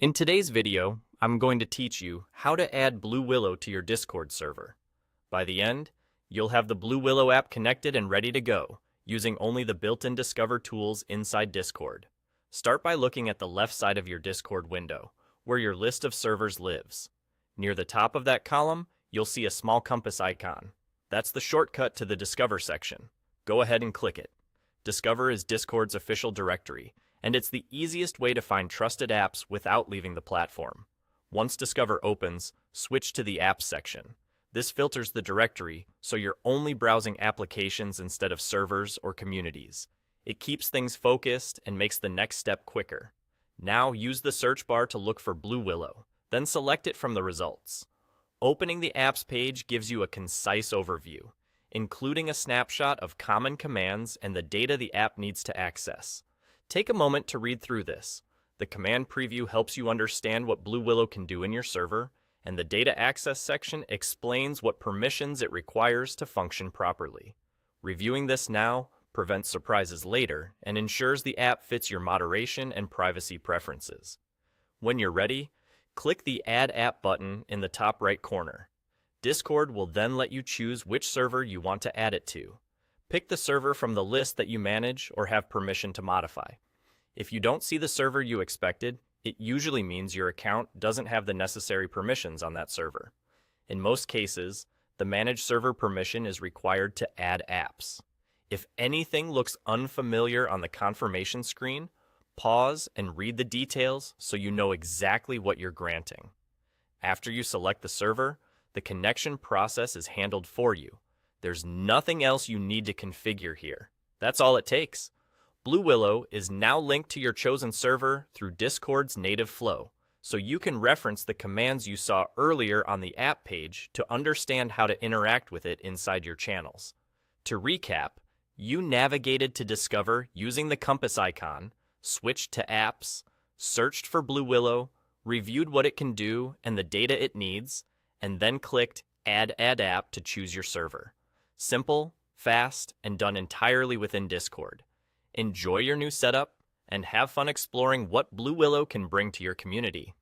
In today's video, I'm going to teach you how to add BlueWillow to your Discord server. By the end, you'll have the BlueWillow app connected and ready to go, using only the built-in Discover tools inside Discord. Start by looking at the left side of your Discord window, where your list of servers lives. Near the top of that column, you'll see a small compass icon. That's the shortcut to the Discover section. Go ahead and click it. Discover is Discord's official directory, and it's the easiest way to find trusted apps without leaving the platform. Once Discover opens, switch to the Apps section. This filters the directory, so you're only browsing applications instead of servers or communities. It keeps things focused and makes the next step quicker. Now use the search bar to look for BlueWillow, then select it from the results. Opening the Apps page gives you a concise overview, including a snapshot of common commands and the data the app needs to access. Take a moment to read through this. The command preview helps you understand what BlueWillow can do in your server, and the data access section explains what permissions it requires to function properly. Reviewing this now prevents surprises later and ensures the app fits your moderation and privacy preferences. When you're ready, click the Add App button in the top right corner. Discord will then let you choose which server you want to add it to. Pick the server from the list that you manage or have permission to modify. If you don't see the server you expected, it usually means your account doesn't have the necessary permissions on that server. In most cases, the Manage Server permission is required to add apps. If anything looks unfamiliar on the confirmation screen, pause and read the details so you know exactly what you're granting. After you select the server, the connection process is handled for you. There's nothing else you need to configure here. That's all it takes. BlueWillow is now linked to your chosen server through Discord's native flow, so you can reference the commands you saw earlier on the app page to understand how to interact with it inside your channels. To recap, you navigated to Discover using the compass icon, switched to Apps, searched for BlueWillow, reviewed what it can do and the data it needs, and then clicked Add App to choose your server. Simple, fast, and done entirely within Discord. Enjoy your new setup and have fun exploring what BlueWillow can bring to your community.